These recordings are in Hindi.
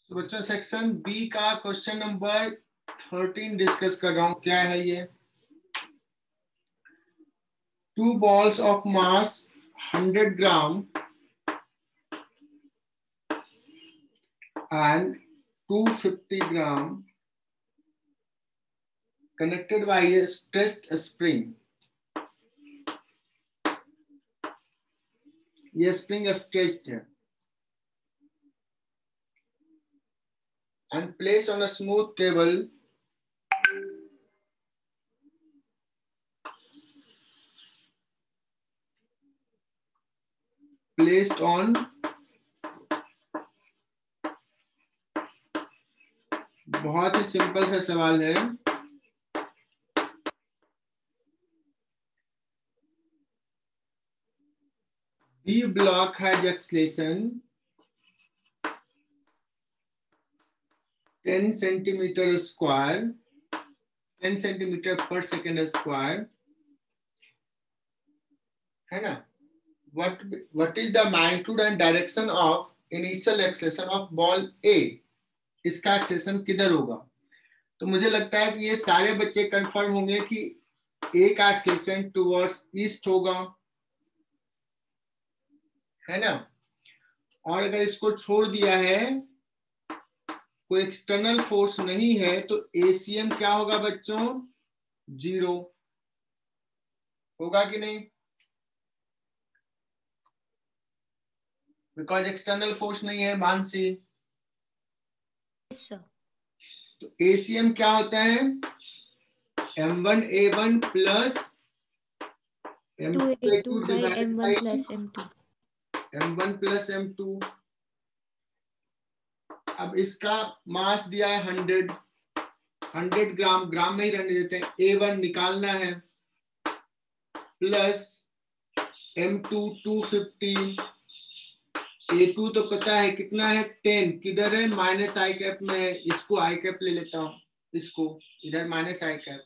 तो बच्चों सेक्शन बी का क्वेश्चन नंबर 13 डिस्कस कर रहा हूं। क्या है ये? 2 balls of mass 100 gram and 250 gram connected by a stressed spring. ये स्प्रिंग स्ट्रेच्ड है and placed on a smooth table placed on बहुत ही सिंपल सा सवाल है। B block has acceleration 10 centimeter square, 10 centimeter per second square, है ना? What is the magnitude and direction of initial acceleration of ball A? इसका एक्सेलेरेशन किधर होगा? तो मुझे लगता है कि ये सारे बच्चे कंफर्म होंगे कि A का एक्सेलेरेशन टुवर्ड्स ईस्ट होगा, है ना? और अगर इसको छोड़ दिया है, कोई एक्सटर्नल फोर्स नहीं है, तो ACM क्या होगा बच्चों? 0 होगा कि नहीं? बिकॉज एक्सटर्नल फोर्स नहीं है मानसी। तो ACM क्या होता है? M1A1 plus M2A2 divided by M1 plus M2। अब इसका मास दिया है 100 ग्राम, ग्राम में ही रहने देते हैं। A1 निकालना है प्लस M2 250, A2 तो पता है कितना है 10, किधर है? माइनस आई कैप में है, इसको आई कैप ले लेता हूं, इसको इधर minus i cap,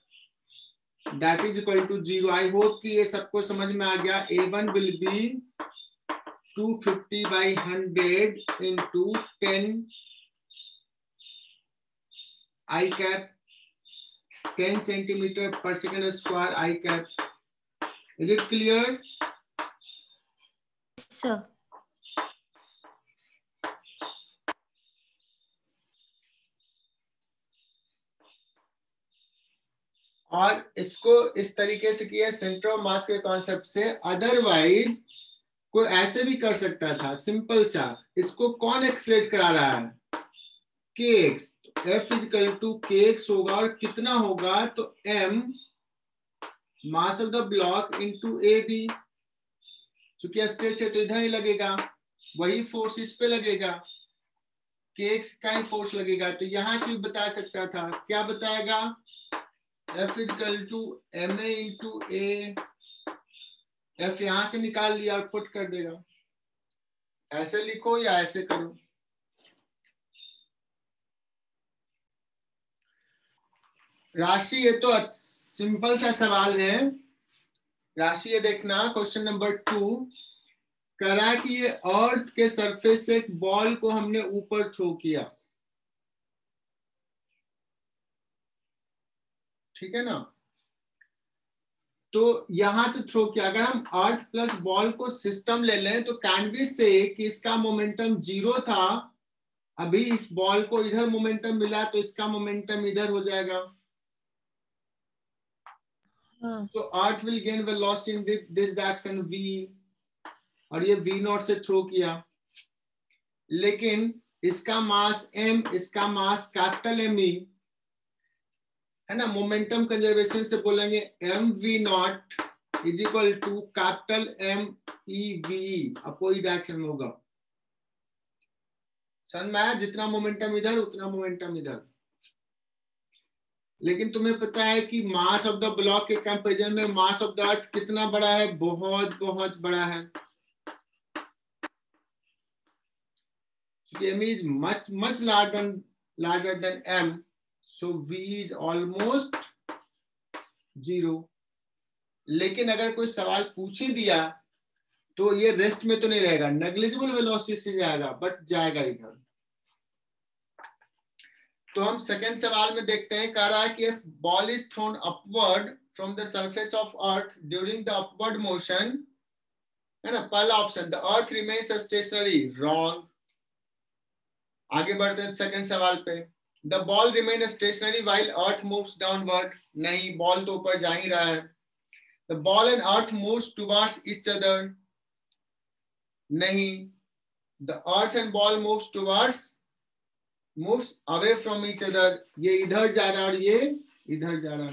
that is equal to 0। I hope कि ये सबको समझ में आ गया। A1 will be 250 by 100 into 10 I cap, 10 centimeter per second square I cap. Is it clear? Sir. और इसको इस तरीके से किया सेंटर ऑफ मास के कॉन्सेप्ट से। अदरवाइज कोई ऐसे भी कर सकता था, सिंपल सा। इसको कौन एक्सलेट करा रहा है? kx। F is equal to kx होगा, और कितना होगा? तो m mass of the block into AB। चूंकि स्ट्रेच है तो इधर ही लगेगा, वही फोर्स इस पे लगेगा, kx का ही फोर्स लगेगा। तो यहां से भी बता सकता था, क्या बताएगा? F is equal to MA into A। F यहां से निकाल लिया और पुट कर देगा। ऐसे लिखो या ऐसे करो। राशि, ये तो सिंपल सा सवाल है। राशि ये देखना, क्वेश्चन नंबर 2 करा कि ये अर्थ के सरफेस से एक बॉल को हमने ऊपर थ्रो किया, ठीक है ना? तो यहां से थ्रो किया। अगर हम अर्थ प्लस बॉल को सिस्टम ले लें तो कैन वी से कि इसका मोमेंटम 0 था, अभी इस बॉल को इधर मोमेंटम मिला तो इसका मोमेंटम इधर हो जाएगा। तो earth will gain velocity in this direction v, और ये v0 से थ्रो किया। लेकिन इसका मास m, इसका मास कैपिटल M E, है ना? मोमेंटम कंजर्वेशन से बोलेंगे mv0 is equal to capital M E V opposite direction में होगा। समझ में आया? जितना मोमेंटम इधर उतना मोमेंटम इधर। लेकिन तुम्हें पता है कि मास ऑफ द ब्लॉक के कंपैरिजन में मास ऑफ द अर्थ कितना बड़ा है? बहुत बहुत बड़ा है। M is much larger than M, so V is almost 0। लेकिन अगर कोई सवाल पूछ ही दिया तो ये रेस्ट में तो नहीं रहेगा, नेग्लिजिबल वेलोसिटी से जाएगा, बट जाएगा इधर। तो हम सेकंड सवाल में देखते हैं, कह रहा है कि if ball is thrown upward from the surface of earth during the upward motion, है ना, पहला option, the earth remains stationary, wrong. आगे बढ़ते हैं सेकंड सवाल पे, the ball remains stationary while earth moves downward, नहीं, बॉल तो ऊपर जा ही रहा है. The ball and earth moves towards each other, नहीं, the earth and ball moves away from each other, ये इधर जा रहा है और ये इधर जा रहा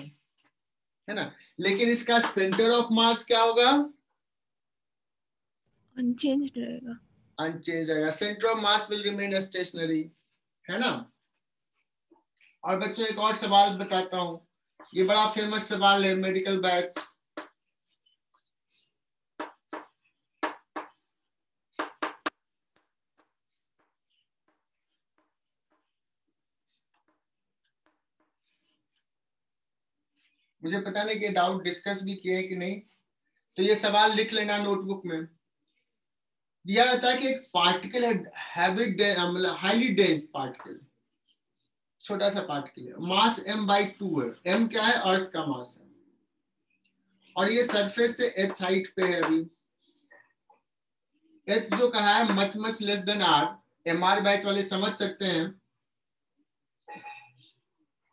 है ना. लेकिन इसका सेंटर ऑफ मास क्या होगा? अनचेंज्ड रहेगा. अनचेंज रहेगा. Centre of mass will remain stationery, है ना. और बच्चों एक और सवाल बताता हूं, ये बड़ा फेमस सवाल है मेडिकल बैच. मुझे पता नहीं कि डाउट डिस्कस भी किए कि नहीं, तो ये सवाल लिख लेना नोटबुक में. दिया रहता है कि एक पार्टिकल है, मतलब हाईली डेंस पार्टिकल, छोटा सा पार्टिकल है, मास m/2 है. m क्या है? अर्थ का मास है, और ये सरफेस से h हाइट पे है. अभी h जो कहा है much much less than r, mr batch वाले समझ सकते हैं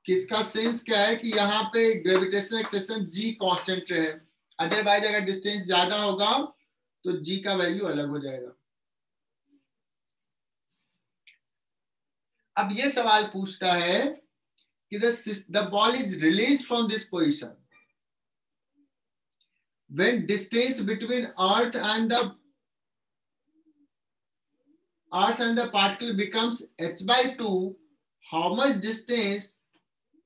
कि इसका सेंस क्या है, कि यहाँ पे ग्रेविटेशनल एक्सेलरेशन g कांस्टेंट है. अदरवाइज अगर डिस्टेंस ज्यादा होगा तो g का वैल्यू अलग हो जाएगा. अब ये सवाल पूछता है कि the ball is released from this position when distance between earth and the particle becomes h/2, how much distance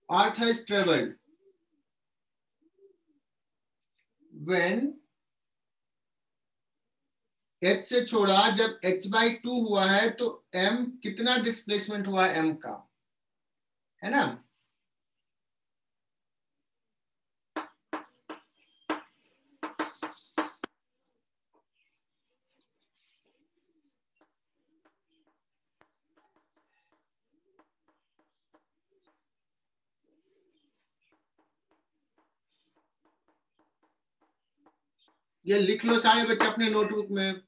earth has traveled when h से छोड़ा, जब h/2 हुआ है तो m कितना डिस्प्लेसमेंट हुआ है m का, है ना. ये लिख लो सारे बच्चे अपने नोटबुक में.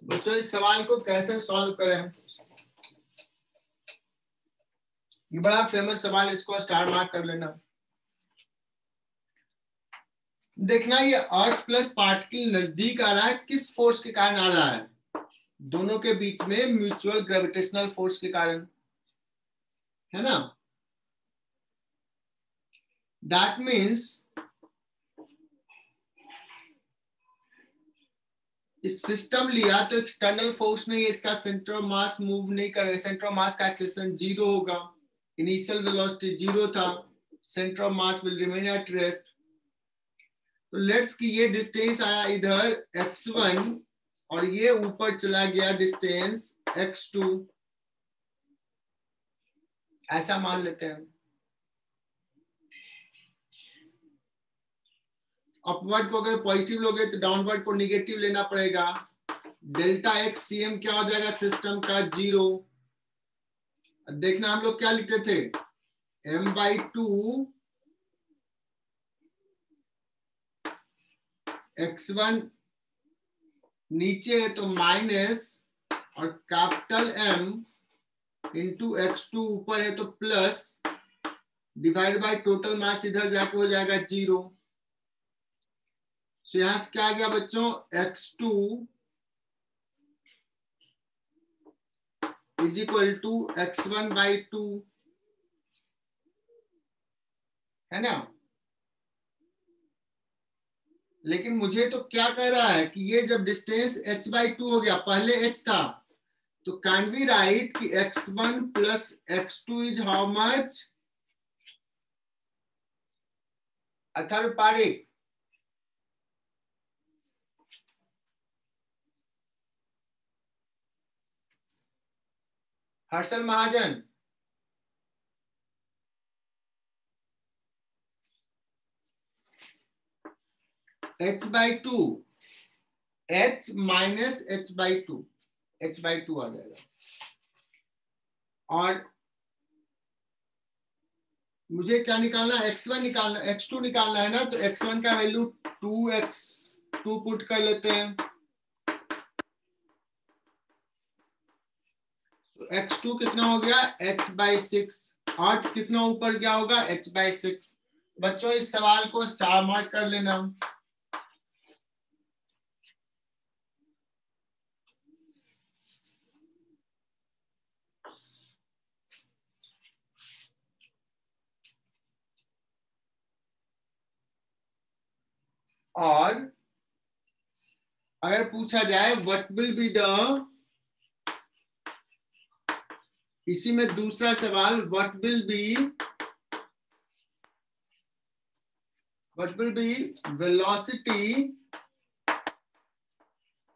बच्चों इस सवाल को कैसे सॉल्व करें, ये बड़ा फेमस सवाल, इसको स्टार मार्क कर लेना. देखना ये अर्थ प्लस पार्टिकल नजदीक आ रहा है, किस फोर्स के कारण आ रहा है? दोनों के बीच में म्यूचुअल ग्रेविटेशनल फोर्स के कारण, है ना. दैट मीन्स इस सिस्टम लिया तो एक्सटर्नल फोर्स नहीं, इसका सेंटर ऑफ मास मूव नहीं करेगा, सेंटर ऑफ मास का एक्सेलरेशन 0 होगा, इनिशियल वेलोसिटी 0 था, centre of mass will remain at rest. तो लेट्स कि ये डिस्टेंस आया इधर x1 और ये ऊपर चला गया डिस्टेंस x2, ऐसा मान लेते हैं. अपवर्ड को अगर पॉजिटिव लोगे तो डाउनवर्ड को निगेटिव लेना पड़ेगा. डेल्टा x cm क्या हो जाएगा सिस्टम का? 0. देखना हम लोग क्या लिखते थे, m/2 x1 नीचे है तो माइनस, और कैपिटल M इंटू x2 ऊपर है तो plus, divide by total mass इधर जाके हो जाएगा 0। तो यहां से क्या आ गया बच्चों, x2 is equal to x1/2, है ना। लेकिन मुझे तो क्या कह रहा है कि ये जब डिस्टेंस h/2 हो गया, पहले h था, तो कैन वी राइट कि x1 plus x2 is how much, Atharva Pareek. Harshal Mahajan, h/2, h minus h/2, h/2 आ जाएगा। और मुझे क्या निकालना, x1 निकालना, x2 निकालना है ना, तो x1 का वैल्यू 2x2 पुट कर लेते हैं। तो x2 कितना हो गया, h/6, 8 कितना ऊपर क्या होगा, h/6। बच्चों इस सवाल को स्टार मार्क कर लेना। और अगर पूछा जाए व्हाट विल बी द, इसी में दूसरा सवाल, what will be velocity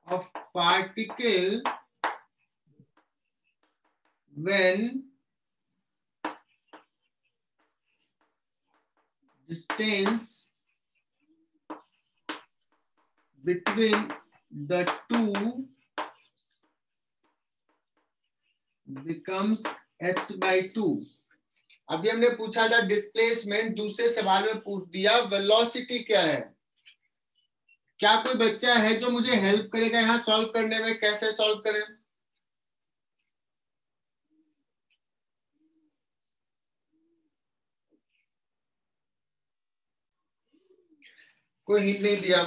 of particle when distance between the two becomes h/2। अभी हमने पूछा था डिस्प्लेसमेंट, दूसरे सवाल में पूछ दिया वेलोसिटी क्या है। क्या कोई बच्चा है जो मुझे हेल्प करेगा यहाँ सॉल्व करने में, कैसे सॉल्व करें? कोई हिंट नहीं दिया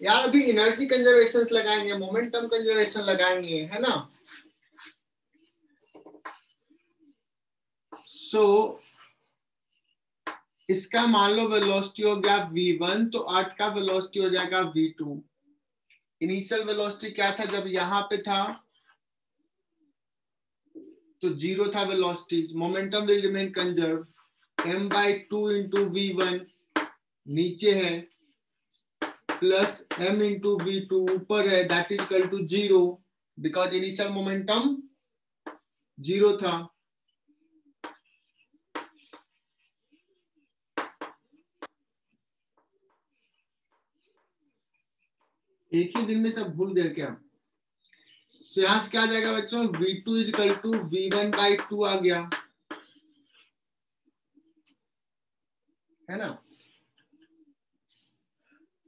यार। अभी एनर्जी कंजर्वेशन लगाएंगे, मोमेंटम कंजर्वेशन लगाएंगे, है ना। सो इसका मान लो वेलोसिटी हो गया v1, तो 8 का वेलोसिटी हो जाएगा v2। इनिशियल वेलोसिटी क्या था जब यहां पे था, तो 0 था velocity. Momentum will remain conserve, m/2 into v1 नीचे है, प्लस m इंटू v2 ऊपर है, that is equal to 0, because initial momentum 0 था। एक ही दिन में सब भूल गए क्या? तो यहां से क्या आ जाएगा बच्चों, v2 is equal to v1/2 आ गया, है ना।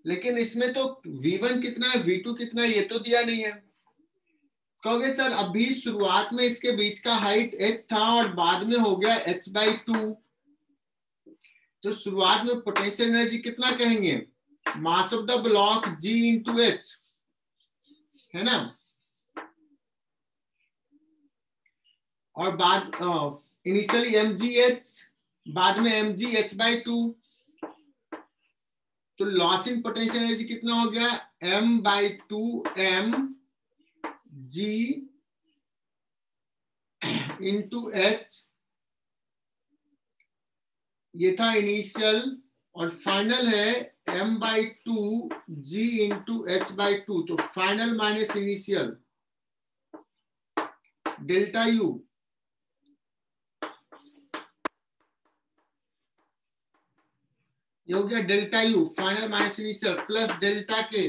लेकिन इसमें तो v1 कितना है, v2 कितना है, ये तो दिया नहीं है। कहोगे सर अभी शुरुआत में इसके बीच का हाइट h था और बाद में हो गया h/2, तो शुरुआत में पोटेंशियल एनर्जी कितना कहेंगे, मास of the block g into h, है ना। और बाद इनिशियली mgh, बाद में mg h/2, तो लॉस इन पोटेंशियल एनर्जी कितना हो गया, m/2 m g into h, ये था इनिशियल, और फाइनल है m/2 g इंटू h/2, तो final minus initial delta u। ये हो गया delta u, final minus initial, plus delta के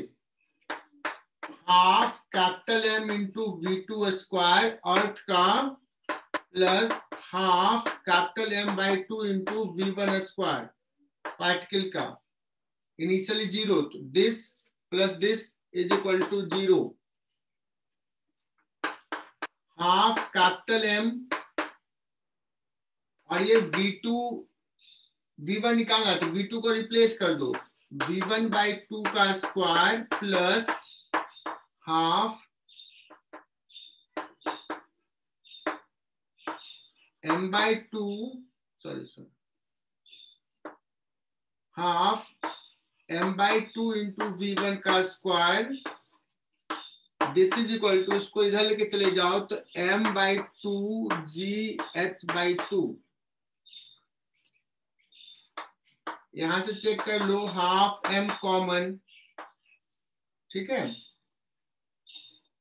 half capital M into v2 square, earth का plus half capital M by 2 into V1 square particle का इनिशियली 0, तो this plus this is equal to 0, half capital M, और ये V1 निकालना है तो V2 को रिप्लेस कर दो, V1 बाई 2 का square plus half M by 2, sorry half M by 2 into V1 का square, this is equal to, उसको इधर लेके चले जाओ तो M बाई 2 GH बाई 2, यहां से चेक कर लो, हाफ M कॉमन, ठीक है,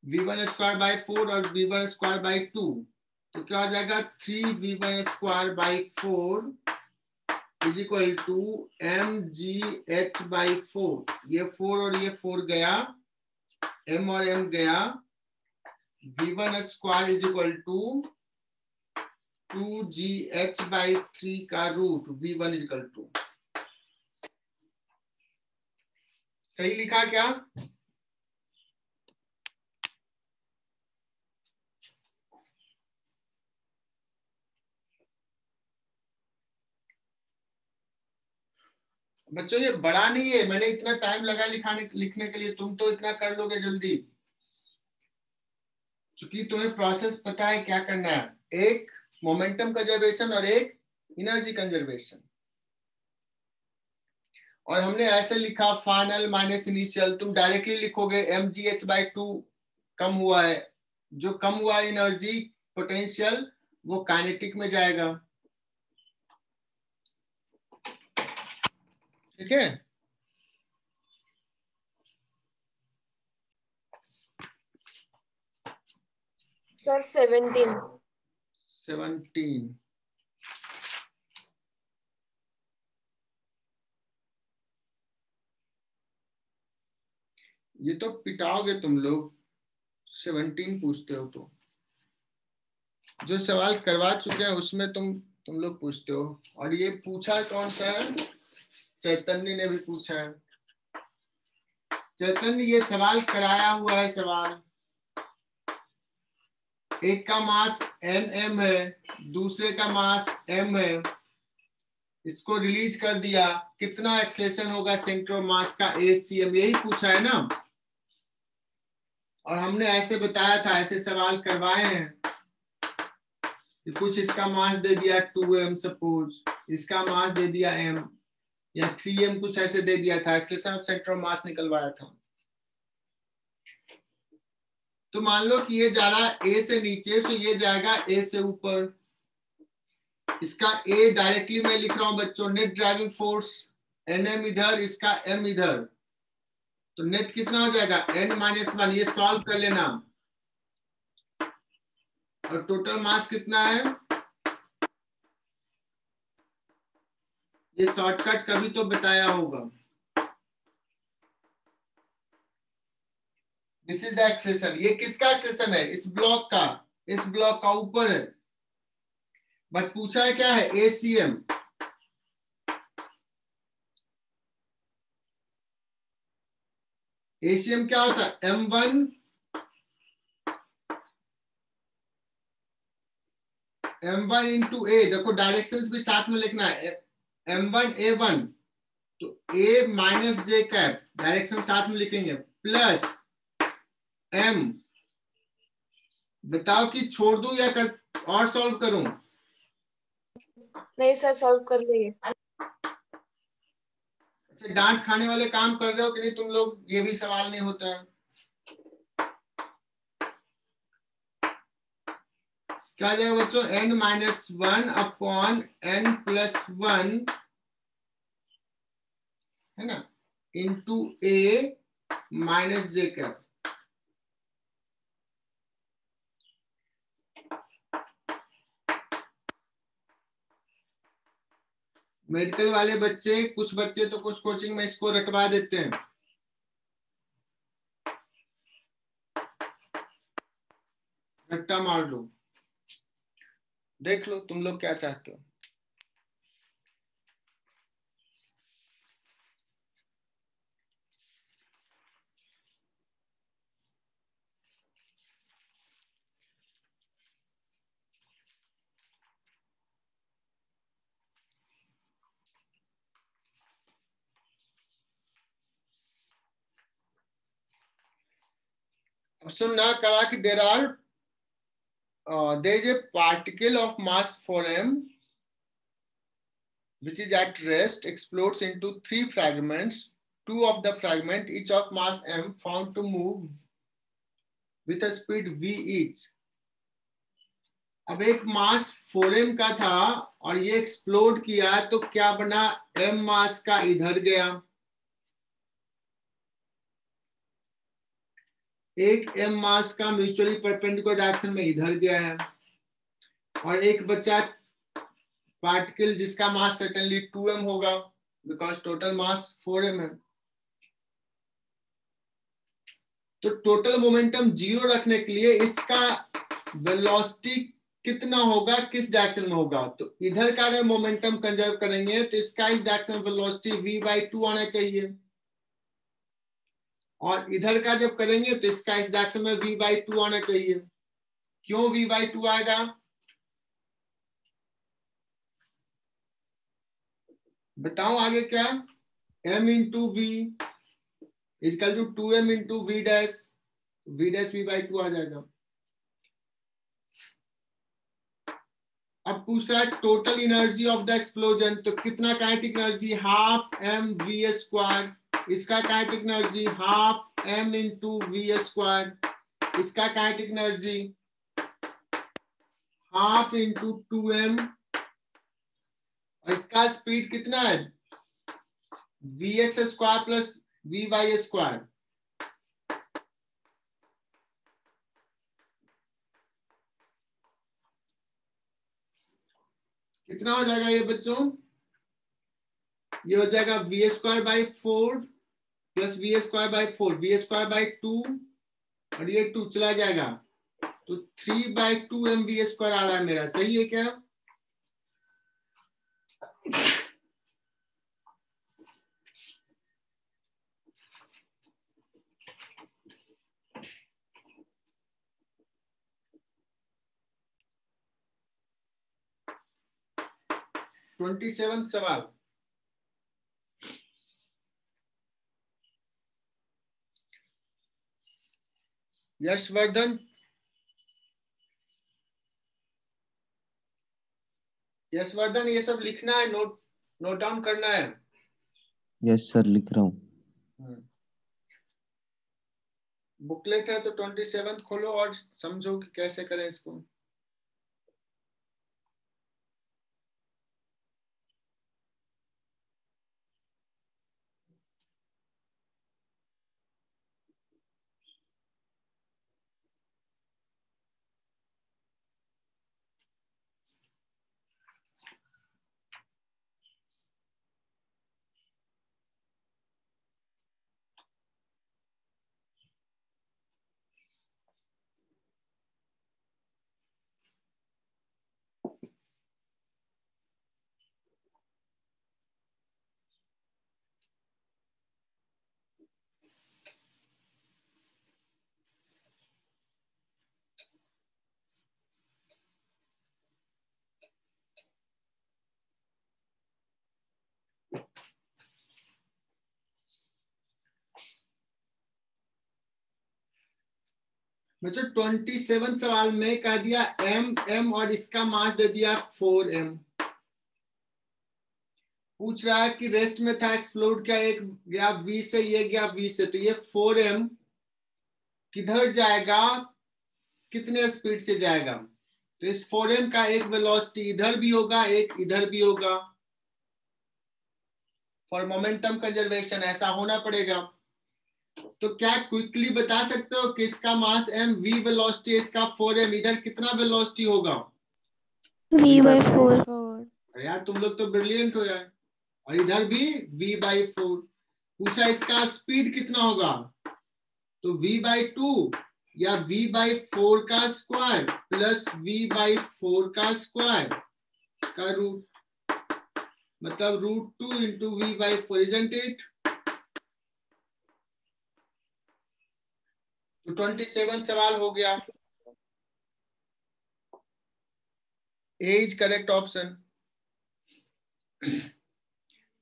V1 स्क्वायर बाई 4 और V1 स्क्वायर बाई 2, तो क्या हो जाएगा 3V1 square by 4 is equal to MGH by 4, ये 4 और ये 4 गया, M और M गया, V1 square is equal to 2GH by 3 का root V1 is equal to, सही लिखा क्या? बच्चों ये बड़ा नहीं है, मैंने इतना टाइम लगा लिखने के लिए, तुम तो इतना कर लोगे जल्दी, क्योंकि तुम्हें प्रोसेस पता है क्या करना है, एक मोमेंटम कंजर्वेशन और एक एनर्जी कंजर्वेशन, और हमने ऐसे लिखा फाइनल माइनस इनिशियल, तुम डायरेक्टली लिखोगे MGH बाई 2 कम हुआ है, जो कम हुआ है एनर्जी पोटेंशियल वो काइनेटिक में जाएगा, ठीक है। सर 17 ये तो पिटाओगे तुम लोग, 17 पूछते हो तो, जो सवाल करवा चुके हैं उसमें तुम लोग पूछते हो, और ये पूछा कौन सा है, चैतन्य ने भी पूछा है, चैतन्य ये सवाल कराया हुआ है, सवाल एक का मास Nm है, दूसरे का मास M है, इसको रिलीज कर दिया, कितना एक्सेलेरेशन होगा सेंटर ऑफ मास का ACM, यही पूछा है ना, और हमने ऐसे बताया था, ऐसे सवाल करवाए हैं कि कुछ इसका मास दे दिया 2m सपोज, इसका मास दे दिया m या 3m, कुछ ऐसे दे दिया था, एक्सेलेरेशन ऑफ सेंटर ऑफ मास निकलवाया था। तो मान लो कि ये जा रहा है A से नीचे, तो ये जाएगा A से ऊपर, इसका A डायरेक्टली मैं लिख रहा हूं बच्चों, नेट ड्राइविंग फोर्स Nm इधर, इसका M इधर, तो नेट कितना हो जाएगा N-1, ये सॉल्व कर लेना, और टोटल मास कितना है, ये शॉर्टकट कभी तो बताया होगा, दिस इज द एक्सेशन, ये किसका एक्सेशन है, इस ब्लॉक का ऊपर है, बट पूछा है क्या है ACM, ACM क्या होता है M1 इंटू A, देखो डायरेक्शंस भी साथ में लिखना है, M1 A1, तो A minus J cap direction साथ में लिखेंगे, प्लस M, बताओ कि छोड़ दूं या और सॉल्व करूं, नहीं सर, सॉल्व कर रही है। अच्छा डांट खाने वाले काम कर रहे हो कि नहीं तुम लोग, ये भी सवाल नहीं होता है, क्या जाएगा बच्चों, N-1 अपॉन N+1 है ना, into A minus J cap, medical वाले बच्चे, कुछ बच्चे तो कुछ कोचिंग में इसको रटवा देते हैं, रट्टा मार लो, देख लो तुम लोग क्या चाहते हो। अब सुनना करा कि there is a particle of mass 4m which is at rest explodes into 3 fragments. 2 of the fragment each of mass m found to move with a speed v each. अब एक मास 4m का था और ये एक्सप्लोड किया तो क्या बना, m मास का इधर गया, एक m मास का म्यूचुअली परपेंडिकुलर डायरेक्शन में इधर गया है, और एक बचा पार्टिकल जिसका मास सर्टेनली 2m होगा बिकॉज टोटल मास 4m है। तो टोटल मोमेंटम 0 रखने के लिए इसका वेलोसिटी कितना होगा, किस डायरेक्शन में होगा, तो इधर का अगर मोमेंटम कंजर्व करेंगे तो इसका इस डायरेक्शन में वेलोसिटी v/2 आना चाहिए, और इधर का जब करेंगे तो इसका इस डायरेक्शन में v/2 आना चाहिए। क्यों v/2 आएगा, बताओ आगे क्या, m into V equal to 2m into v dash, v dash v/2 आ जाएगा। अब पूछा total energy of the explosion, तो कितना kinetic energy, half m v square, इसका kinetic energy half m into v square, इसका kinetic energy half into 2m, और इसका स्पीड कितना है vx square plus vy square. कितना हो जाएगा ये बच्चों, ये हो जाएगा v square by 4 plus v square by 4, v square by 2 और ये 2 चला जाएगा, तो 3/2 mv स्क्वायर आ रहा है मेरा, सही है क्या। ट्वेंटी सेवन सवाल, यशवर्धन, यशवर्धन ये सब लिखना है, नोट डाउन करना है। यस सर लिख रहा हूँ। बुकलेट है तो 27 खोलो और समझो कि कैसे करें इसको। बच्चों 27 सवाल में कह दिया m और इसका मास दे दिया 4m। पूछ रहा है कि रेस्ट में था, एक्सप्लोड क्या, एक गया v से, ये गया v से, तो ये 4m किधर जाएगा, कितने स्पीड से जाएगा, तो इस 4m का एक वेलोसिटी इधर भी होगा, एक इधर भी होगा, फॉर मोमेंटम कंजर्वेशन ऐसा होना पड़ेगा। तो क्या क्विकली बता सकते हो कि इसका मास m, v वेलोसिटी, इसका 4m, इधर कितना वेलोसिटी होगा, v/4। अरे यार तुम लोग तो ब्रिलियंट हो यार, और इधर भी v/4। पूछा इसका स्पीड कितना होगा, तो v/2 या v/4 का स्क्वायर प्लस v/4 का स्क्वायर का रूट, मतलब √2 इंटू v/4, इजंट इट? तो 27 सवाल हो गया। ए इज करेक्ट ऑप्शन।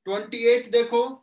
28 देखो,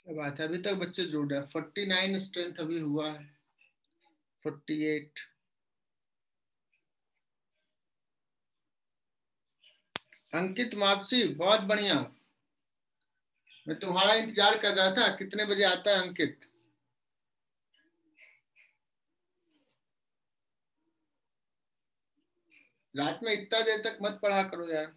क्या बात है, अभी तक बच्चे जुड़ रहे हैं। 49 स्ट्रेंथ अभी हुआ है, 48। अंकित मापसी, बहुत बढ़िया। मैं तुम्हारा इंतजार कर रहा था, कितने बजे आता है अंकित? रात में इतना देर तक मत पढ़ा करो यार।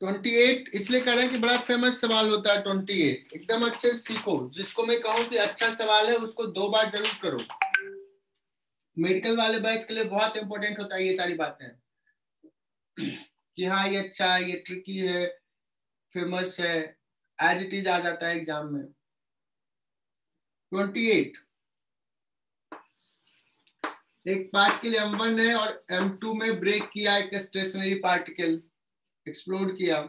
28 इसलिए कह रहे हैं कि बड़ा फेमस सवाल होता है 28, एकदम अच्छे से सीखो। जिसको मैं कहूँ कि अच्छा सवाल है उसको 2 बार जरूर करो। मेडिकल वाले बैच के लिए बहुत इंपॉर्टेंट होता है ये सारी बातें कि हाँ ये अच्छा है, ये ट्रिकी है, फेमस है, एज इट इज आ जाता है एग्जाम में। 28 एक पार्टिकल m1 है और m2 में ब्रेक किया एक स्टेशनरी पार्टिकल, एक्सप्लोड किया।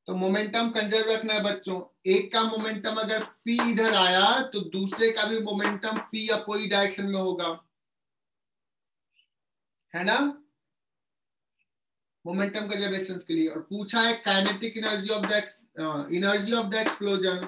तो मोमेंटम कंजर्व रखना है बच्चों। एक का मोमेंटम अगर p इधर आया तो दूसरे का भी मोमेंटम p अपोजिट डायरेक्शन में होगा, है ना, मोमेंटम कंजर्वेशन के लिए। और पूछा है kinetic energy of the explosion.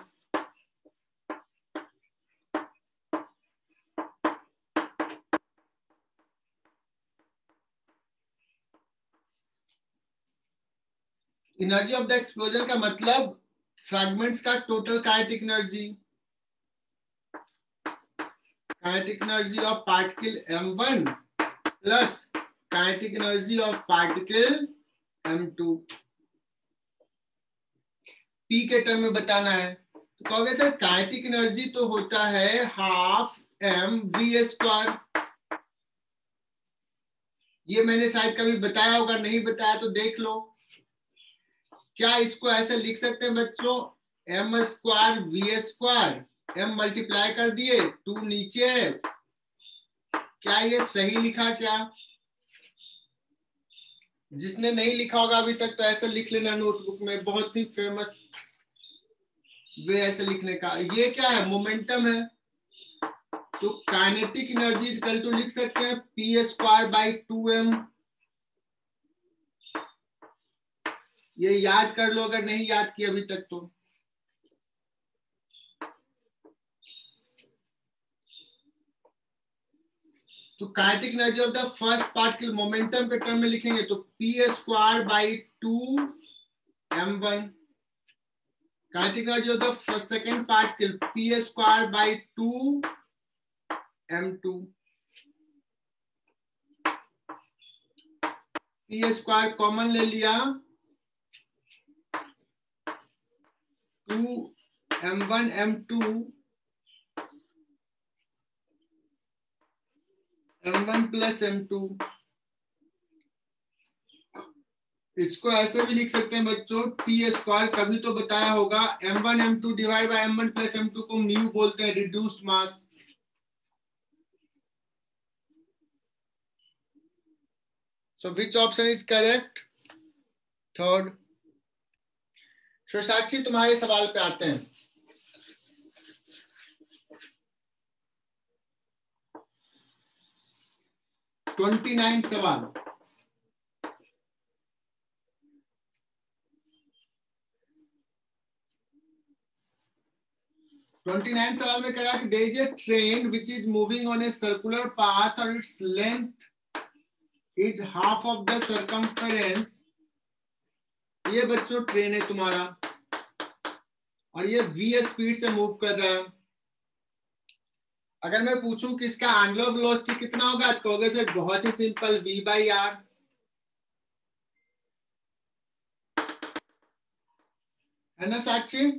Energy of the explosion का मतलब फ्रैगमेंट्स का total kinetic energy, kinetic energy of particle m1 plus kinetic energy of particle m2, p के टर्म में बताना है। तो कहोगे सर काइनेटिक एनर्जी तो होता है हाफ mv²। ये मैंने शायद कभी बताया होगा, नहीं बताया तो देख लो। क्या इसको ऐसे लिख सकते हैं बच्चों, m²v², m मल्टीप्लाई कर दिए, 2 नीचे है, क्या ये सही लिखा? क्या जिसने नहीं लिखा होगा अभी तक तो ऐसे लिख लेना नोटबुक में, बहुत ही फेमस वे ऐसे लिखने का। ये क्या है, मोमेंटम है। तो काइनेटिक एनर्जी इक्वल टू लिख सकते हैं p²/2m। ये याद कर लो अगर नहीं याद किया अभी तक तो। तो kinetic energy of the first particle momentum के टर्म में लिखेंगे तो p²/2m1। Kinetic energy of the second particle p²/2m2। p² common ले लिया, 2m1 m2 m1 plus m2। इसको ऐसे भी लिख सकते हैं बच्चों, p², कभी तो बताया होगा m1 m2 divide by m1 plus m2 को म्यू बोलते हैं, reduced mass. So which option is correct? Third. So साक्षी तुम्हारे सवाल पे आते हैं. $29 सवाल. $29 सवाल में कह रहा है कि there is a train which is moving on a circular path or its length is half of the circumference. ये बच्चों ट्रेन है तुम्हारा और ये v स्पीड से मूव कर रहा है. अगर मैं पूछूं कि इसका एंगुलर वेलोसिटी कितना होगा तो कहोगे सर बहुत ही सिंपल v/r. है ना साक्षी?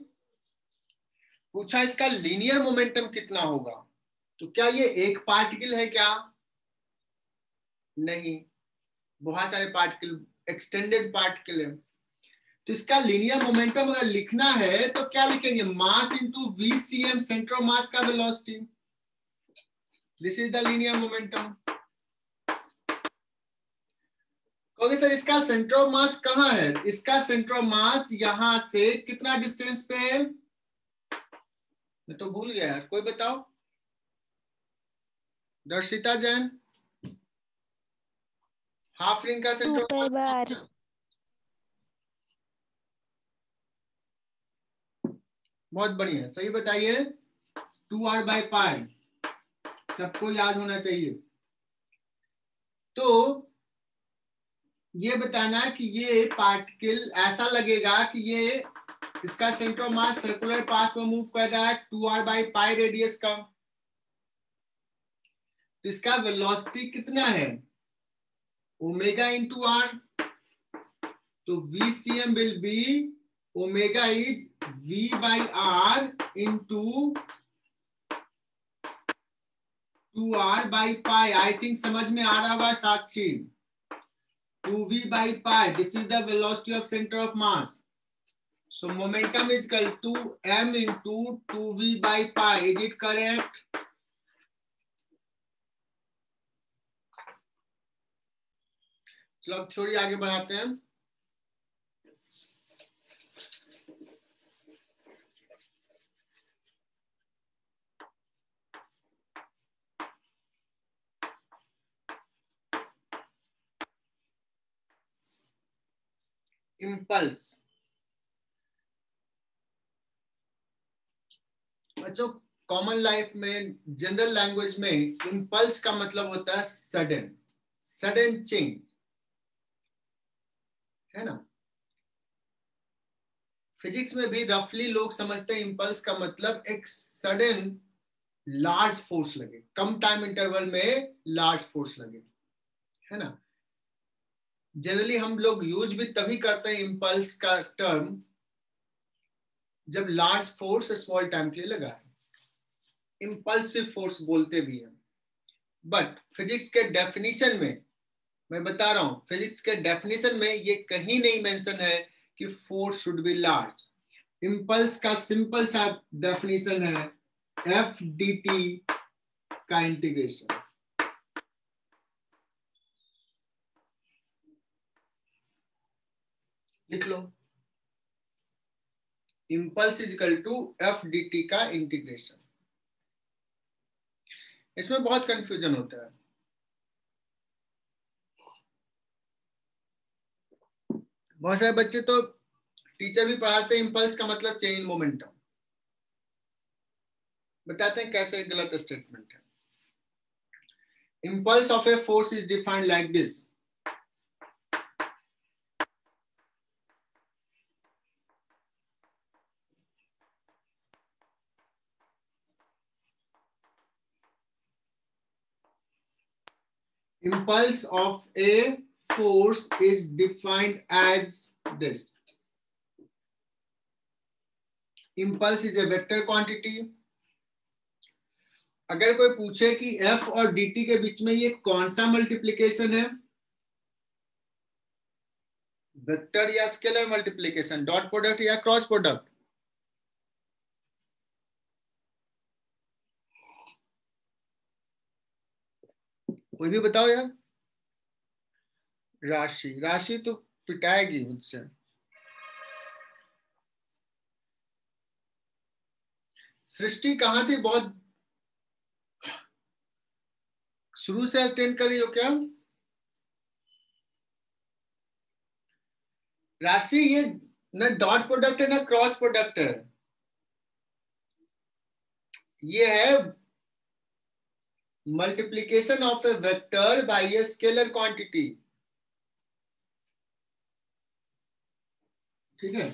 पूछा इसका लीनियर मोमेंटम कितना होगा, तो क्या ये एक पार्टिकल है क्या? नहीं, बहुत सारे पार्टिकल, एक्सटेंडेड पार्टिकल है. तो इसका लीनियर मोमेंटम अगर लिखना है तो क्या लिखेंगे? Mass into VCM, centre of mass का velocity. This is the linear momentum. कहोगे सर इसका सेंटर ऑफ मास कहाँ है? इसका सेंटर ऑफ मास यहां से कितना डिस्टेंस पे है? मैं तो भूल गया यार, कोई बताओ. दर्शिता जैन, हाफ रिंग का सेंटर ऑफ मास. बहुत बढ़िया, सही बताइए. 2r/π सबको याद होना चाहिए. तो ये बताना कि ये पार्टिकल ऐसा लगेगा कि ये इसका centre of mass circular path में मूव कर रहा है 2r/π रेडियस का. तो इसका वेलोसिटी कितना है? Omega into r. तो VCM will be omega is v/r into 2r/π. I think समझ में आ रहा होगा साक्षी. 2v/π. This is the velocity of center of mass. So momentum is equal to m into 2v/π. Is it correct? चलो अब थ्योरी आगे बढ़ाते हैं. इम्पल्स. बच्चों कॉमन लाइफ में, जनरल लैंग्वेज में इम्पल्स का मतलब होता है सडन, सडन चेंज, है ना. फिजिक्स में भी रफली लोग समझते हैं इम्पल्स का मतलब एक सडन लार्ज फोर्स लगे, कम टाइम इंटरवल में लार्ज फोर्स लगे, है ना. जनरली हम लोग यूज भी तभी करते हैं इम्पल्स का टर्म जब लार्ज फोर्स स्मॉल टाइम के लिए लगा है. इम्पल्सिव फोर्स बोलते भी हैं. बट फिजिक्स के डेफिनेशन में, मैं बता रहा हूं, फिजिक्स के डेफिनेशन में ये कहीं नहीं मेंशन है कि force should be large. Impulse का सिंपल सा डेफिनेशन है F dt का इंटीग्रेशन. लिख लो, impulse is equal to F dt का इंटीग्रेशन. इसमें बहुत कंफ्यूजन होता है. बहुत सारे बच्चे तो, टीचर भी पढ़ाते हैं इम्पल्स का मतलब चेंज इन मोमेंटम, बताते हैं कैसे गलत स्टेटमेंट है. Impulse of a force is defined like this. Impulse of a force is defined as this. Impulse is a vector quantity. अगर कोई पूछे कि F और dt के बीच में ये कौन सा मल्टीप्लीकेशन है, वेक्टर या स्केलर मल्टीप्लीकेशन, डॉट प्रोडक्ट या क्रॉस प्रोडक्ट? कोई भी बताओ यार. राशि, राशि तो पिटाएगी मुझसे। सृष्टि कहाँ थी? बहुत शुरू से अटेंड कर रही हो क्या? राशि ये न डॉट प्रोडक्ट है ना क्रॉस प्रोडक्ट है, ये है multiplication of A vector by a scalar quantity. ठीक है,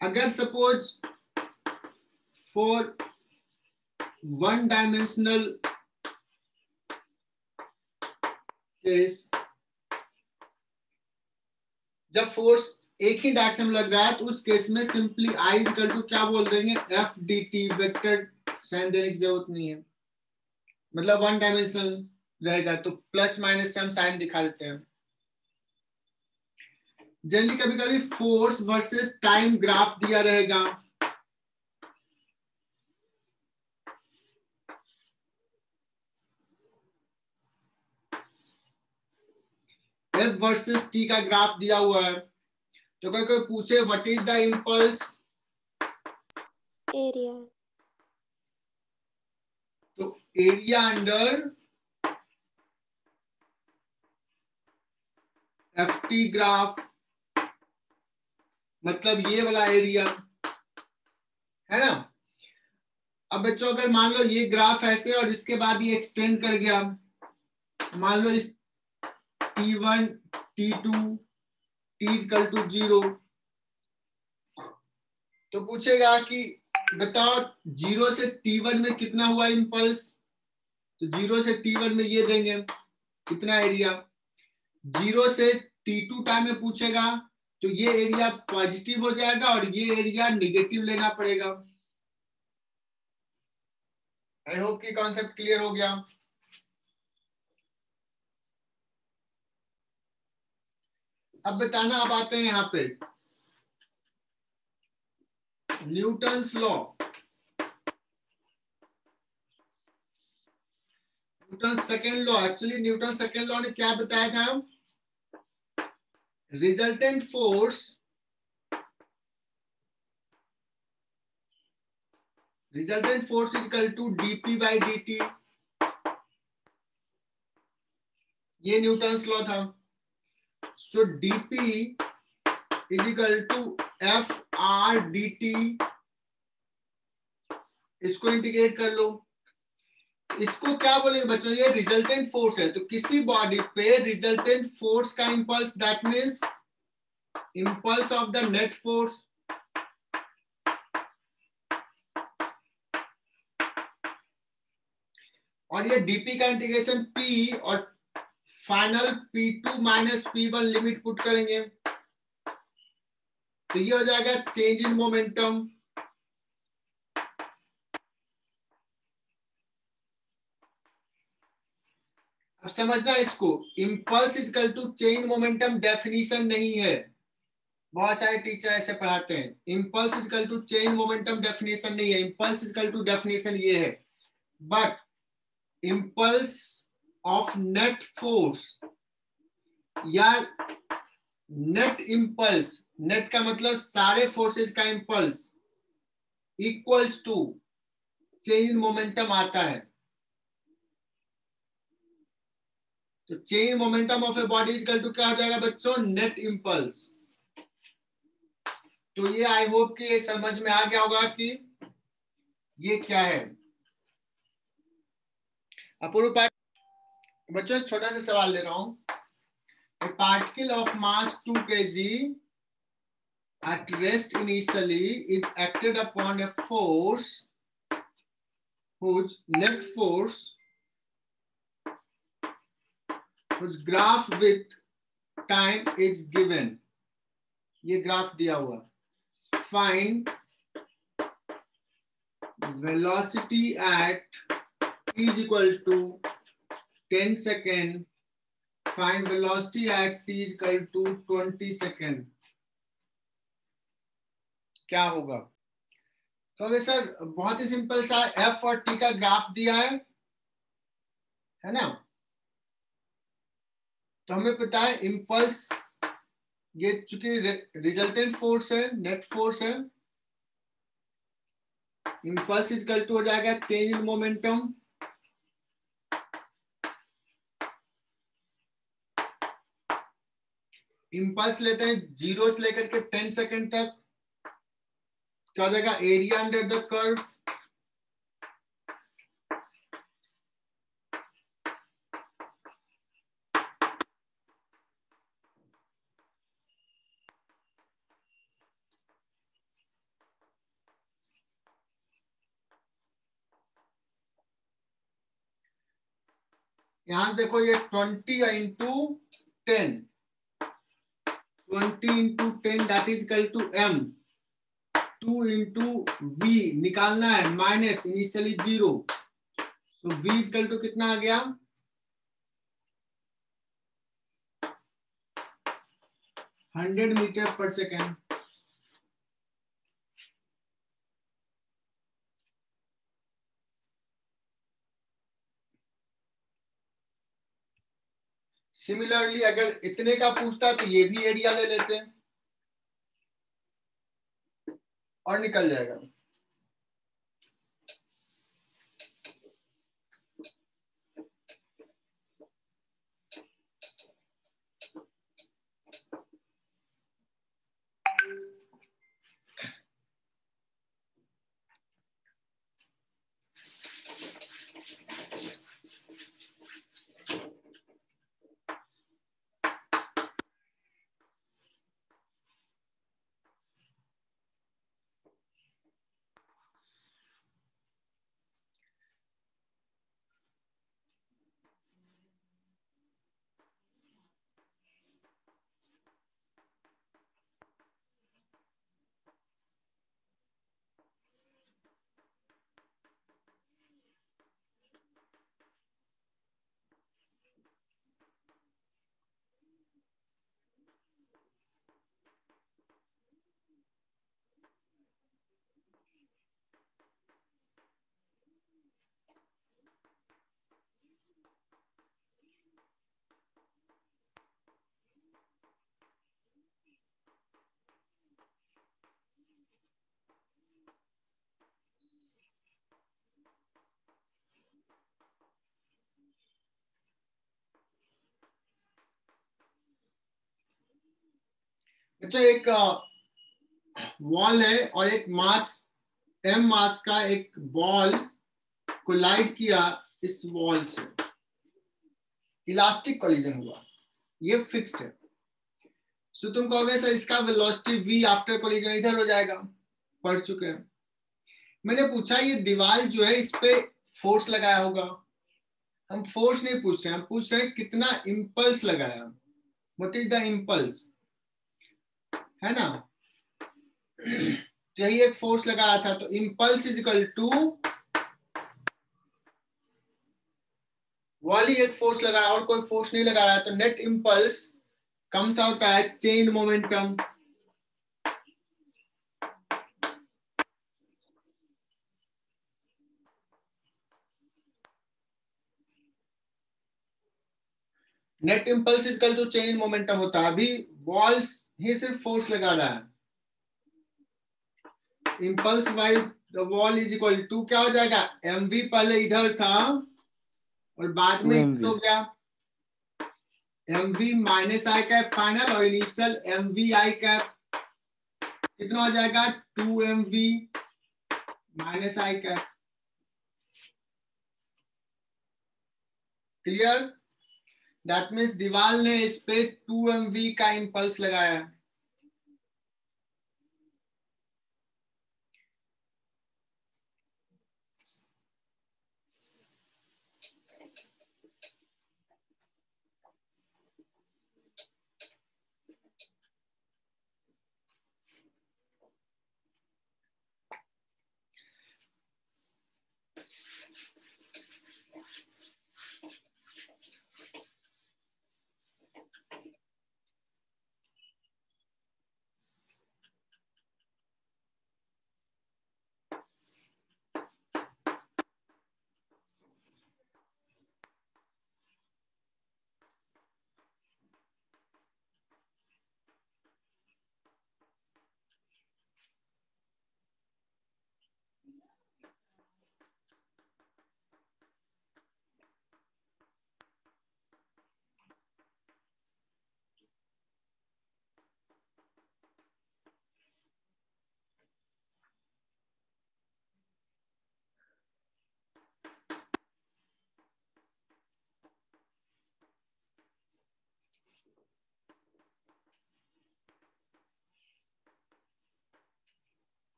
अगर suppose for one dimensional case, जब फोर्स एक ही डायरेक्शन में लग रहा है तो उस केस में सिंपली आई इक्वल टू क्या बोल देंगे, F D T, vector sign देने की जरूरत नहीं है, मतलब वन डायमेंशनल रहेगा तो प्लस माइनस से हम साइन दिखा देते हैं। जनरली कभी कभी फोर्स वर्सेस टाइम ग्राफ दिया रहेगा, एफ वर्सेस टी का ग्राफ दिया हुआ है, तो अगर कोई पूछे what is the impulse, area, तो area under F T graph, मतलब ये वाला एरिया है ना। अब बच्चों अगर मान लो ये ग्राफ ऐसे और इसके बाद ये एक्सटेंड कर गया, मान लो इस T1 T2 T equal to 0, तो पूछेगा कि बताओ 0 से T1 में कितना हुआ इंपल्स, तो 0 से T1 में ये देंगे कितना एरिया, 0 से T2 टाइम में पूछेगा तो ये एरिया पॉजिटिव हो जाएगा और ये एरिया निगेटिव लेना पड़ेगा। आई होप कि कॉन्सेप्ट क्लियर हो गया। अब बताना, अब आते हैं यहां पे Newton's law. Newton second law, actually Newton second law ने क्या बताया था, resultant force is equal to dp by dt, ये न्यूटन्स लॉ था। So dp is equal to F R dt, इसको इंटीग्रेट कर लो। इसको क्या बोलेंगे बच्चों, ये रिजल्टेंट फोर्स है, तो किसी बॉडी पे रिजल्टेंट फोर्स का impulse, that means impulse of the net force, और ये dp का इंटीग्रेशन p और final p2 minus p1 limit put करेंगे तो ये हो जाएगा चेंज इन मोमेंटम। अब समझना इसको, impulse equal to change momentum definition नहीं है, बहुत सारे टीचर ऐसे पढ़ाते हैं, impulse equal to change momentum definition नहीं है, इंपल्स इक्वल टू डेफिनेशन ये है, but impulse of net force या नेट इंपल्स, नेट का मतलब सारे फोर्सेस का इंपल्स, equals to change in momentum आता है। तो change momentum of a body equal to क्या हो जाएगा बच्चों, नेट इंपल्स। तो ये आई होप कि ये समझ में आ गया होगा कि ये क्या है। अपूर्व बच्चों छोटा सा सवाल ले रहा हूं, a particle of mass 2 kg at rest initially is acted upon a force whose net force, whose graph with time is given, ये ग्राफ दिया हुआ, find velocity at t is equal to 10 second, find velocity at t is equal to 20 second, क्या होगा। कहोगे सर बहुत ही सिंपल सा एफ और टी का ग्राफ दिया है ना। तो हमें पता है इम्पल्स, ये चूंकि रिजल्टेंट फोर्स है, नेट फोर्स है, इम्पल्स इक्वल टू हो जाएगा चेंज इन मोमेंटम इम्पल्स लेते हैं 0 से लेकर के 10 सेकंड तक, क्या हो जाएगा एरिया अंडर द कर्व यहां से देखो ये 20 into 10, 20 into 10 that is equal to m, 2 into v निकालना है माइनस इनिशियली 0, तो v इक्वल टू कितना आ गया 100 मीटर पर सेकेंड। सिमिलरली अगर इतने का पूछता तो ये भी एरिया ले लेते हैं और निकल जाएगा। अच्छा एक वॉल है और एक मास m मास का एक बॉल कोलाइड किया इस वॉल से, इलास्टिक कोलिजन हुआ, ये फिक्स्ड है। सो तुम कहोगे सर इसका वेलोसिटी v आफ्टर कोलिजन इधर हो जाएगा, पढ़ चुके हैं। मैंने पूछा ये दीवार जो है इस पे फोर्स लगाया होगा, हम फोर्स नहीं पूछ रहे हैं, हम पूछ रहे हैं कितना इंपल्स लगाया, व्हाट इज द इंपल्स, है ना। तो यही एक फोर्स लगाया था, तो इंपल्स इज इक्वल टू वाली एक फोर्स लगाया और कोई फोर्स नहीं लगाया, तो net impulse comes out as change momentum. Net impulse is equal to change momentum होता है। अभी वॉल्स ही सिर्फ फोर्स लगा रहा है, impulse by the wall is equal to क्या हो जाएगा mv, पहले इधर था और बाद में इधर हो गया mv minus i cap final, और इनिशियल mv आई कैप कितना हो जाएगा 2mv minus i cap. Clear, that means दीवार ने इस पे 2mv का इंपल्स लगाया।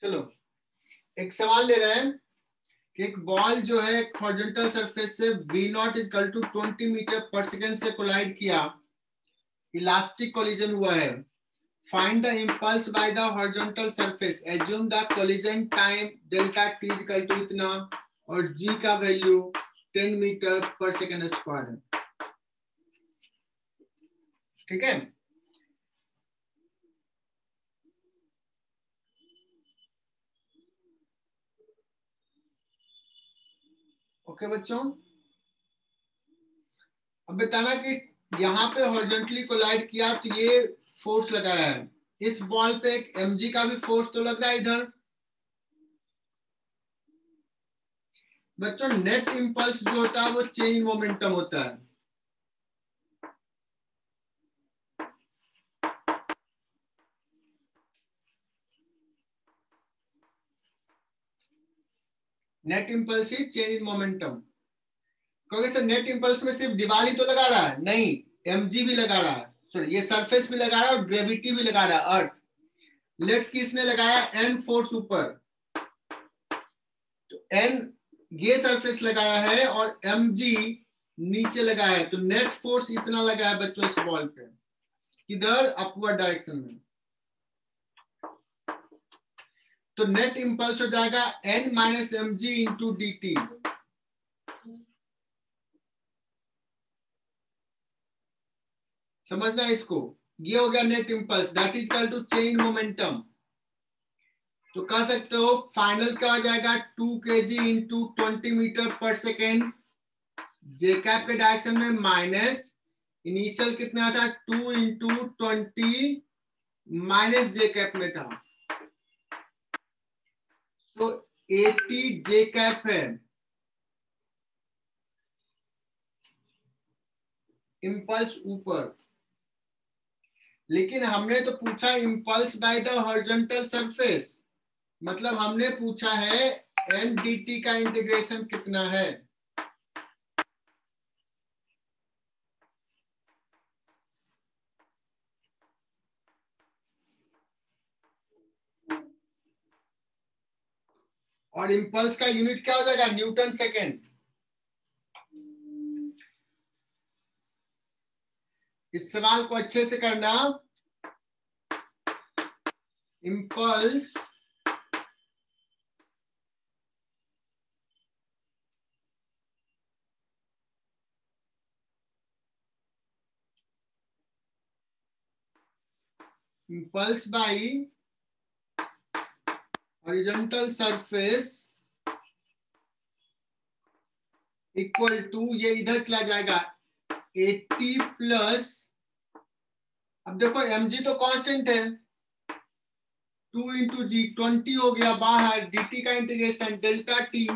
चलो एक सवाल ले रहे हैं कि एक बॉल जो है हॉरिजॉन्टल सरफेस से v0 equal to 20 metre per second से कोलाइड किया, इलास्टिक कोलिजन हुआ है, find the impulse by the horizontal surface, assume the collision time delta t equal to इतना और g का value 10 metre per second square है। ठीक है, ओके बच्चों, अब बताना कि यहाँ पे हॉरिजॉन्टली कोलाइड किया तो ये फोर्स लगाया है, इस बॉल पे एक mg का भी फोर्स तो लग रहा है इधर। बच्चों नेट इंपल्स जो होता है वो चेंज मोमेंटम होता है। Net impulse he change in momentum. क्योंकि सर नेट इंपल्स में सिर्फ दीवार ही तो लगा रहा है, नहीं mg भी लगा रहा है, सॉरी ये सरफेस भी लगा रहा है और ग्रेविटी भी लगा रहा है, अर्थ। लेट्स की इसने लगाया n फोर्स ऊपर, तो n ये सरफेस लगाया है और mg नीचे लगाया है, तो नेट फोर्स इतना लगा है बच्चों इस बॉल पे, किधर, अपवर्ड डायरेक्शन में। तो नेट इंपल्स हो जाएगा n minus M G into D T. समझना इसको, ये हो गया net impulse, that is equal to change momentum. तो कह सकते हो फाइनल क्या हो जाएगा 2 kg into 20 metre per second, जे कैप के डायरेक्शन में माइनस, इनिशियल कितना था 2 इंटू 20 माइनस जे कैप में था, तो 80 जे कैप है। इंपल्स ऊपर, लेकिन हमने तो पूछा impulse by the horizontal surface, मतलब हमने पूछा है एन डी टी का इंटीग्रेशन कितना है। और इंपल्स का यूनिट क्या हो जाएगा, न्यूटन सेकेंड। इस सवाल को अच्छे से करना, impulse impulse by horizontal surface equal to, ये इधर चला जाएगा 80 प्लस, अब देखो mg तो कांस्टेंट है, 2 इंटू जी 20 हो गया बाहर, dt का इंटीग्रेशन डेल्टा टी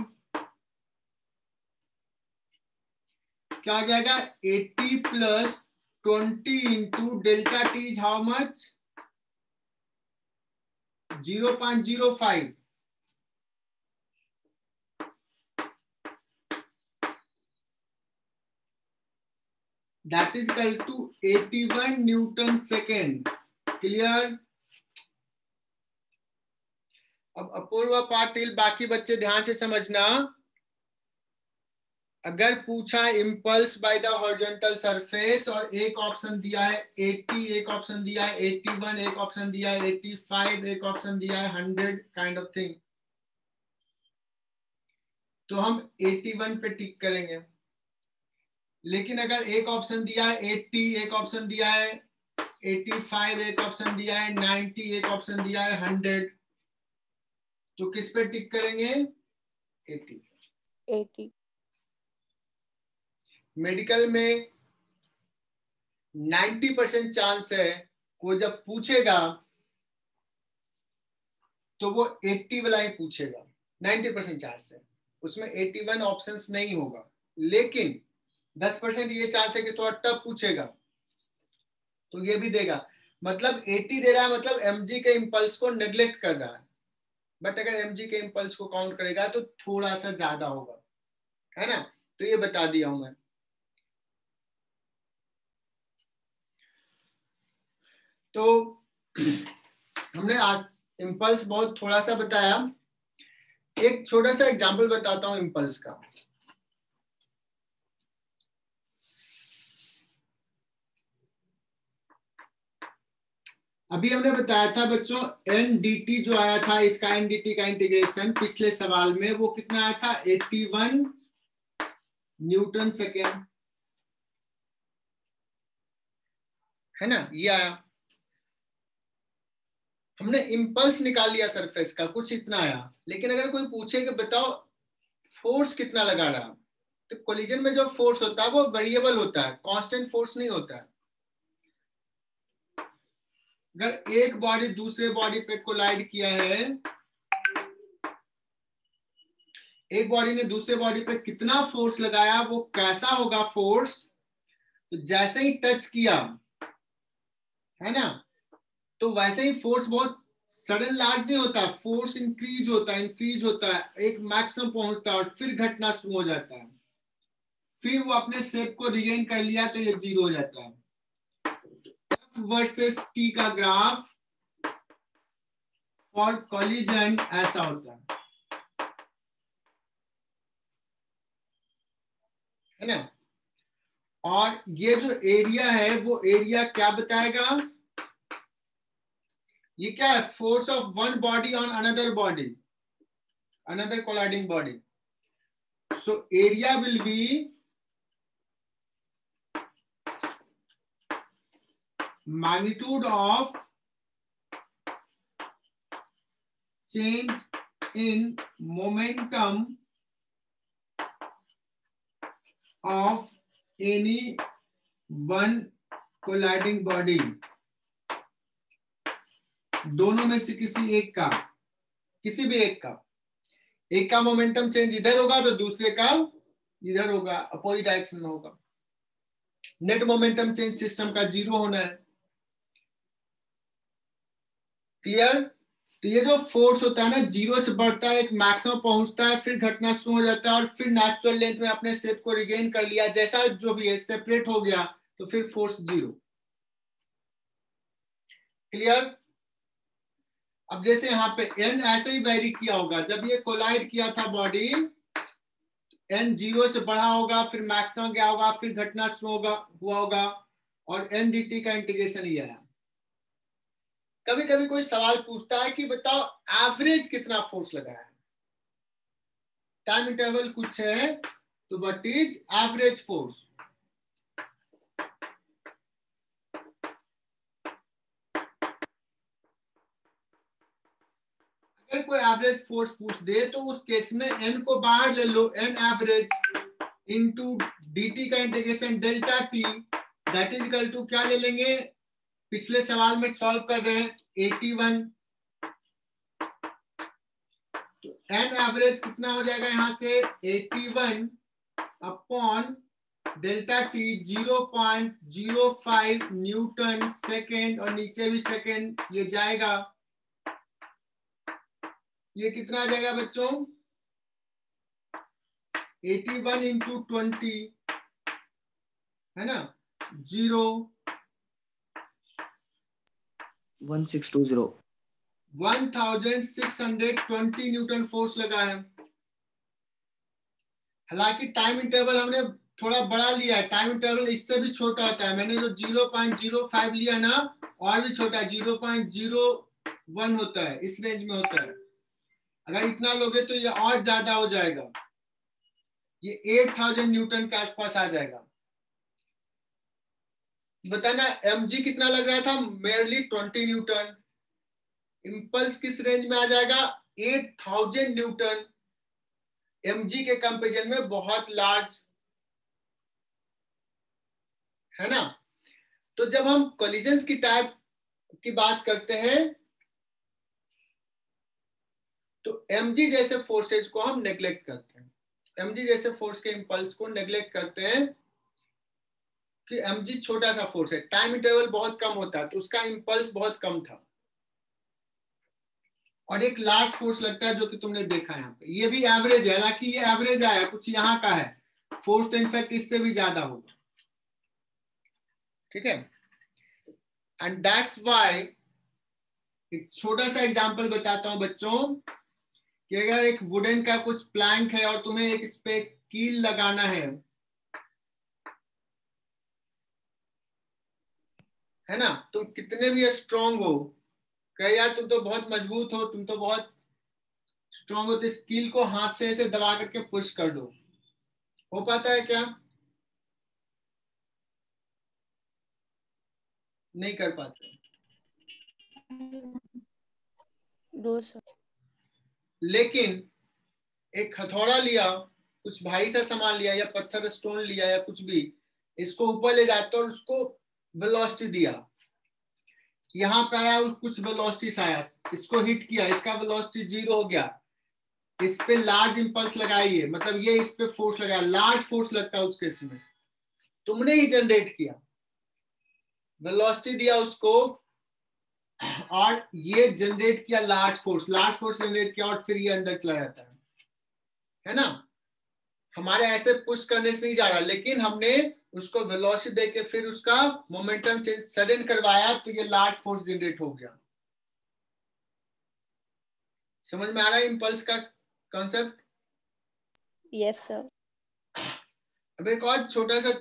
क्या आ जाएगा 80 plus 20 into delta T is how much 0.05, that is equal to 81 Newton second. Clear. अब अपूर्व पाटिल, बाकी बच्चे ध्यान से समझना, अगर पूछा impulse by the horizontal surface और एक ऑप्शन दिया है 80, एक ऑप्शन दिया है 81, एक ऑप्शन दिया है 85, एक ऑप्शन दिया है 100 काइंड ऑफ थिंग, तो हम 81 पे टिक करेंगे। लेकिन अगर एक ऑप्शन दिया है 80, एक ऑप्शन दिया है 85, एक ऑप्शन दिया है 90, एक ऑप्शन दिया है 100, तो किस पे टिक करेंगे, 80। मेडिकल में 90% चांस है वो जब पूछेगा तो वो 80 वाला ही पूछेगा, 90% चांस है, उसमें 81 ऑप्शंस नहीं होगा। लेकिन 10% ये चांस है कि थोड़ा टफ पूछेगा तो ये भी देगा, मतलब 80 दे रहा है, मतलब mg के इंपल्स को नेग्लेक्ट कर रहा है, बट अगर mg के इंपल्स को काउंट करेगा तो थोड़ा सा ज्यादा होगा, है ना। तो ये बता दिया हूं मैं। तो हमने आज इम्पल्स बहुत थोड़ा सा बताया, एक छोटा सा एग्जाम्पल बताता हूं इम्पल्स का। अभी हमने बताया था बच्चों एनडीटी जो आया था, इसका एनडीटी का इंटीग्रेशन पिछले सवाल में वो कितना आया था, 81 न्यूटन सेकेंड, है ना, ये आया। हमने इम्पल्स निकाल लिया सरफेस का, कुछ इतना आया। लेकिन अगर कोई पूछे कि बताओ फोर्स कितना लगा रहा, तो कोलिजन में जो फोर्स होता है वो वेरिएबल होता है, कांस्टेंट फोर्स नहीं होता है। अगर एक बॉडी दूसरे बॉडी पे कोलाइड किया है, एक बॉडी ने दूसरे बॉडी पे कितना फोर्स लगाया, वो कैसा होगा फोर्स, तो जैसे ही टच किया, है ना, तो वैसे ही फोर्स बहुत सडन लार्ज नहीं होता, फोर्स इंक्रीज होता है, एक मैक्सिमम पहुंचता है और फिर घटना शुरू हो जाता है, फिर वो अपने शेप को रिगेन कर लिया तो ये जीरो हो जाता है। F वर्सेस T का ग्राफ फॉर कोलिजन ऐसा होता है ना। और ये जो एरिया है वो एरिया क्या बताएगा, ये क्या है, force of one body on another body, another colliding body. So area will be magnitude of change in momentum of any one colliding body, दोनों में से किसी एक का, किसी भी एक का मोमेंटम चेंज इधर होगा तो दूसरे का इधर होगा, अपोजिट डायरेक्शन में होगा। नेट मोमेंटम चेंज सिस्टम का जीरो होना है। क्लियर। तो ये जो फोर्स होता है ना, जीरो से बढ़ता है, एक मैक्सिमम पहुंचता है, फिर घटना शुरू हो जाता है और फिर नेचुरल लेंथ में अपने शेप को रिगेन कर लिया, जैसा जो भी है सेपरेट हो गया, तो फिर फोर्स जीरो। क्लियर। अब जैसे यहाँ पे एन ऐसे ही वेरी किया होगा, जब ये कोलाइड किया था बॉडी, एन जीरो से बढ़ा होगा, फिर मैक्सिमम गया होगा, फिर घटना शुरू हुआ होगा, और एन डी टी का इंटीग्रेशन ही आया। कभी कभी कोई सवाल पूछता है कि बताओ एवरेज कितना फोर्स लगा है, टाइम इंटरवल कुछ है, तो व्हाट इज एवरेज फोर्स। अगर कोई एवरेज फोर्स पूछ दे तो उस केस में एन को बाहर ले लो, एन एवरेज इंटू dt का integration delta T, that is equal to क्या ले लेंगे, पिछले सवाल में सॉल्व कर रहे हैं 81, तो एन एवरेज कितना हो जाएगा यहां से 81 upon delta T 0.05 Newton second, और नीचे भी सेकेंड ये जाएगा, ये कितना आ जाएगा बच्चों 81 इंटू 20, है ना, 1620 न्यूटन फोर्स लगा है। हालांकि टाइम इंटरवल हमने थोड़ा बड़ा लिया है, टाइम इंटरवल इससे भी छोटा होता है, मैंने जो 0.05 लिया ना, और भी छोटा 0.01 होता है, इस रेंज में होता है। अगर इतना लोगे तो ये और ज्यादा हो जाएगा, ये 8000 न्यूटन के आसपास आ जाएगा। बताना mg कितना लग रहा था, मेयरली 20 न्यूटन। इंपल्स किस रेंज में आ जाएगा 8000 न्यूटन, mg के कंपेरिजन में बहुत लार्ज, है ना। तो जब हम कोलिजन्स की टाइप की बात करते हैं तो mg जैसे फोर्सेज को हम नेग्लेक्ट करते हैं, mg जैसे फोर्स के इंपल्स को नेग्लेक्ट करते हैं कि mg छोटा सा फोर्स है, टाइम इंटरवल बहुत कम होता है, तो उसका इंपल्स बहुत कम था, और एक लार्ज फोर्स लगता है जो कि तुमने देखा यहाँ पे। ये भी एवरेज है, हालांकि ये एवरेज आया, कुछ यहाँ का है, फोर्स तो इनफैक्ट इससे भी ज्यादा होगा, ठीक है। एंड दैट्स व्हाई एक छोटा सा एग्जांपल बताता हूं बच्चों कि अगर एक वुडन का कुछ प्लैंक है और तुम्हें एक इस पे कील लगाना है ना, तुम कितने भी स्ट्रांग हो, कहे यार तुम तो बहुत मजबूत हो, तुम तो बहुत स्ट्रांग हो, तो इस कील को हाथ से ऐसे दबा करके पुश कर दो, हो पाता है क्या? नहीं कर पाते। लेकिन एक हथौड़ा लिया, कुछ भारी सा सामान लिया या पत्थर स्टोन लिया या कुछ भी, इसको ऊपर ले जाते और उसको वेलोसिटी दिया, यहाँ पे आया और कुछ वेलोसिटी आया, इसको हिट किया, इसका वेलोसिटी 0 हो गया, इस पे लार्ज इंपल्स लगाइए, मतलब ये इस पे फोर्स लगाया, लार्ज फोर्स लगता है उस केस में, तुमने ही जनरेट किया, वेलोसिटी दिया उसको और ये जनरेट किया लार्ज फोर्स जनरेट किया और फिर ये अंदर चला जाता है ना। हमारे ऐसे पुश करने से नहीं जा रहा, लेकिन हमने उसको वेलोसिटी देके फिर उसका मोमेंटम चेंज सडन करवाया, तो ये लार्ज फोर्स जनरेट हो गया। समझ में आ रहा है इंपल्स का कॉन्सेप्ट? Yes sir. अब एक और छोटा सा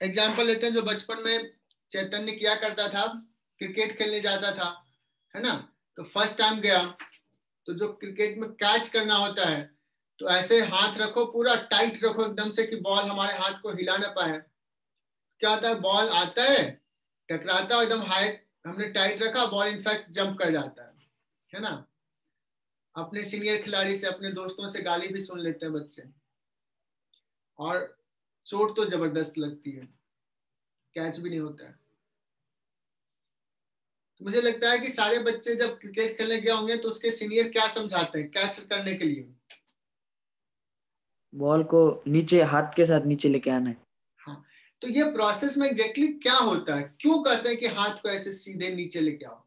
एग्जांपल लेते हैं जो बचपन में चैतन्य किया करता था, क्रिकेट खेलने जाता था, है ना, तो फर्स्ट टाइम गया, तो जो क्रिकेट में कैच करना होता है, तो ऐसे हाथ रखो, पूरा टाइट रखो एकदम से कि बॉल हमारे हाथ को हिला ना पाए। क्या होता है, बॉल आता है, टकराता है, एकदम हाई, हमने टाइट रखा, बॉल इनफैक्ट जंप कर जाता है ना। अपने सीनियर खिलाड़ी से, अपने दोस्तों से गाली भी सुन लेते हैं बच्चे, और चोट तो जबरदस्त लगती है, कैच भी नहीं होता है। तो मुझे लगता है कि सारे बच्चे जब क्रिकेट खेलने गए होंगे तो उसके सीनियर क्या समझाते हैं कैच करने के लिए? बॉल को नीचे, हाथ के साथ नीचे लेके आना है। हाँ, तो ये प्रोसेस में एग्जैक्टली क्या होता है, क्यों कहते हैं कि हाथ को ऐसे सीधे नीचे लेके आओ?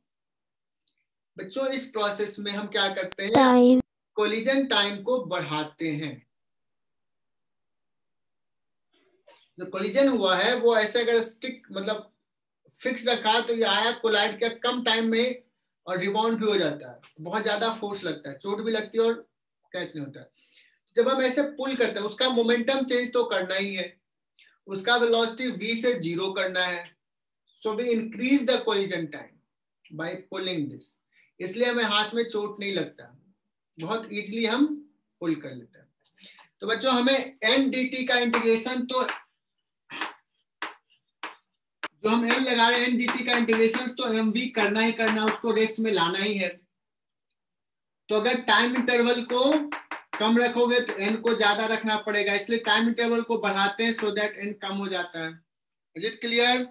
बच्चों, इस प्रोसेस में हम क्या करते हैं, कोलिजन टाइम को बढ़ाते हैं। जो कोलिजन हुआ है वो ऐसे अगर स्टिक मतलब फिक्स रखा, तो ये आया कोलाइड किया कम टाइम में और रिबाउंड भी हो जाता है, बहुत ज्यादा फोर्स लगता है, चोट भी लगती है और कैच नहीं होता है। जब हम ऐसे पुल करते हैं, उसका मोमेंटम चेंज तो करना ही है, उसका वेलोसिटी v से 0 करना है, so we increase the collision time by pulling this, इसलिए हमें हाथ में चोट नहीं लगता, बहुत इजीली हम पुल कर लेते हैं। तो बच्चों, हमें ndt का इंटीग्रेशन, तो जो हम n लगा रहे हैं ndt का इंटीग्रेशन, तो mv करना ही करना, उसको रेस्ट में लाना ही है। तो अगर टाइम इंटरवल को कम रखोगे तो n को ज्यादा रखना पड़ेगा, इसलिए टाइम इंटरवल को बढ़ाते हैं सो दैट n कम हो जाता है। Is it clear?